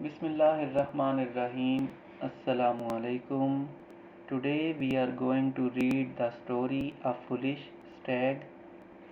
Bismillahirrahmanirrahim. Assalamu alaikum. Today we are going to read the story of foolish stag,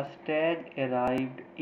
a stag arrived,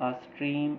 A stream,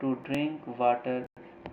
to drink water,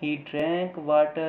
He drank water,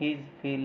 His fill,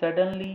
Suddenly,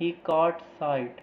he caught sight,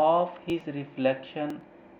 Of his reflection,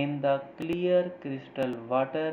In the clear crystal water,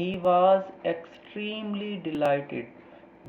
He was extremely delighted,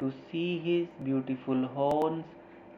To see his beautiful horns,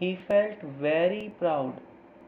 He felt very proud,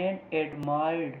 And admired,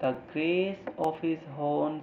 The grace of his horns,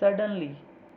Suddenly,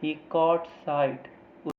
he caught sight,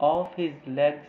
Of his legs,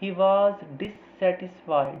He was dissatisfied,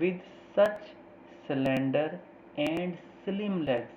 With such slender and slim legs,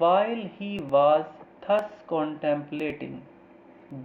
While he was thus contemplating,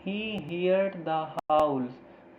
He heard the howls,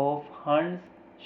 Of huns,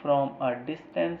From a distance,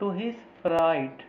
To his fright,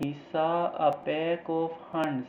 He saw a pack of huns,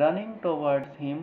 Running towards him,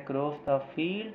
Across the field,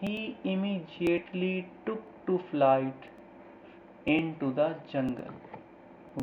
He immediately took to flight into the jungle.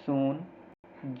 Soon,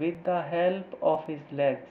With the help of his legs,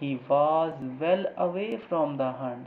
He was well away from the huns,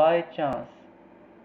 By chance,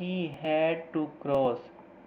He had to cross,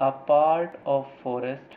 A part of forest,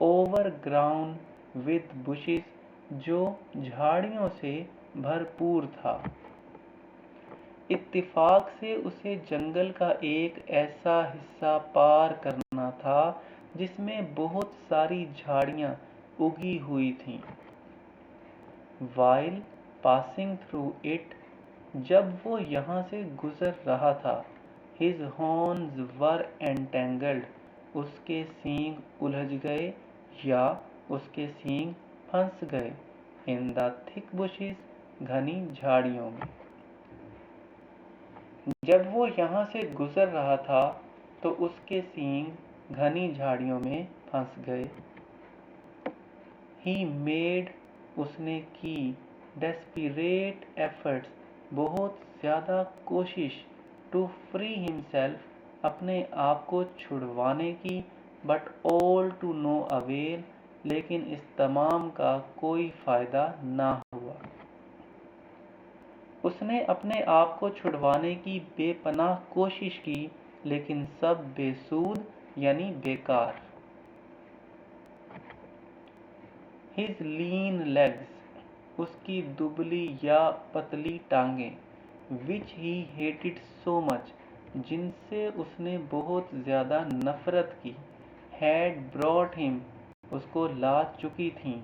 Overgrown with bushes, جو جھاڑیوں سے بھرپور تھا۔ اتفاق سے اسے جنگل کا ایک ایسا حصہ پار کرنا تھا جس میں بہت ساری جھاڑیاں اگی ہوئی تھیں۔ While passing through it، جب وہ یہاں سے گزر رہا تھا، his horns were entangled، اس کے سینگ الجھ گئے یا اس کے سینگ پھنس گئے، in the thick bushes، گھنی جھاڑیوں میں۔ جب وہ یہاں سے گزر رہا تھا تو اس کے سینگ گھنی جھاڑیوں میں پھنس گئے۔ He made، اس نے کی، desperate efforts، بہت زیادہ کوشش، to free himself، اپنے آپ کو چھڑوانے کی، but all to no avail، لیکن اس تمام کا کوئی فائدہ نہ ہوا۔ اس نے اپنے آپ کو چھڑوانے کی بے پناہ کوشش کی لیکن سب بے سود یعنی بیکار۔ His lean legs، اس کی دبلی یا پتلی ٹانگیں، which he hated so much، جن سے اس نے بہت زیادہ نفرت کی، had brought him، اس کو لا چکی تھیں،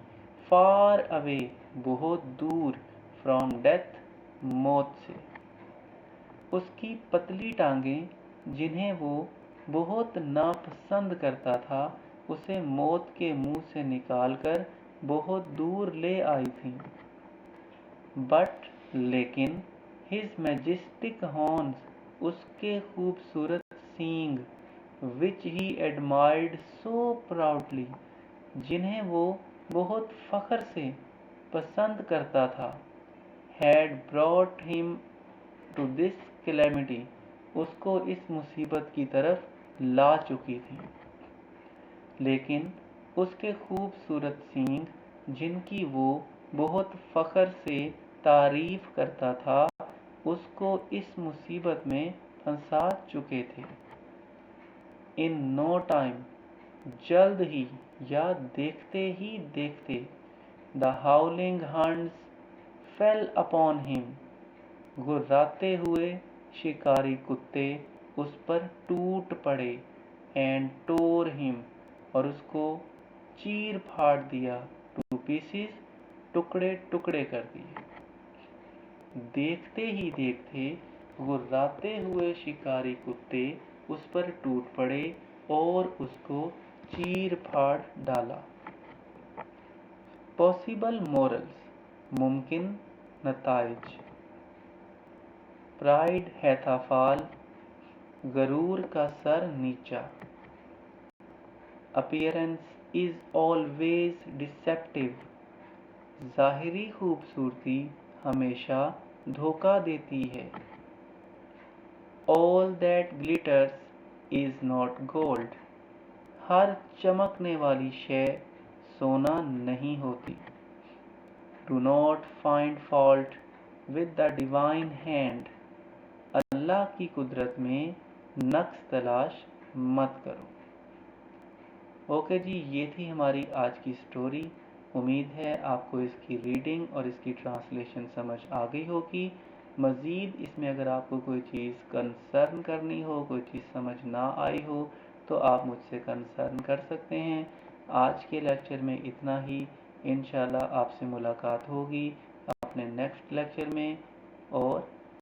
far away، بہت دور، from death، موت سے۔ اس کی پتلی ٹانگیں جنہیں وہ بہت ناپسند کرتا تھا، اسے موت کے منہ سے نکال کر بہت دور لے آئی تھیں۔ But، لیکن، his majestic horns، اس کے خوبصورت سینگ، which he admired so proudly، جنہیں وہ بہت فخر سے پسند کرتا تھا، had brought him to this calamity، اس کو اس مصیبت کی طرف لا چکی تھی۔ لیکن اس کے خوبصورت سینگ جن کی وہ بہت فخر سے تعریف کرتا تھا، اس کو اس مصیبت میں پھنسا چکے تھے۔ In no time، جلد ہی یا دیکھتے ہی دیکھتے، the howling hounds fell upon him، گھراتے ہوئے شکاری کتے اس پر ٹوٹ پڑے، and tore him، اور اس کو چیر پھاڑ دیا، to pieces، ٹکڑے ٹکڑے کر دیے۔ دیکھتے ہی دیکھتے گھراتے ہوئے شکاری کتے اس پر ٹوٹ پڑے اور اس کو چیر پھاڑ ڈالا۔ Possible morals، ممکن نتائج۔ Pride hath a fall، غرور کا سر نیچا۔ Appearance is always deceptive، ظاہری خوبصورتی ہمیشہ دھوکہ دیتی ہے۔ All that glitters is not gold، ہر چمکنے والی شے سونا نہیں ہوتی۔ Do not find fault with the divine hand، اللہ کی قدرت میں نقص تلاش مت کرو۔ اوکے جی، یہ تھی ہماری آج کی سٹوری۔ امید ہے آپ کو اس کی ریڈنگ اور اس کی ٹرانسلیشن سمجھ آ گئی ہوگی۔ مزید اس میں اگر آپ کو کوئی چیز کنسرن کرنی ہو، کوئی چیز سمجھ نہ آئی ہو تو آپ مجھ سے کنسرن کر سکتے ہیں۔ آج کے لیکچر میں اتنا ہی، انشاءاللہ آپ سے ملاقات ہوگی اپنے نیکسٹ لیکچر میں، اور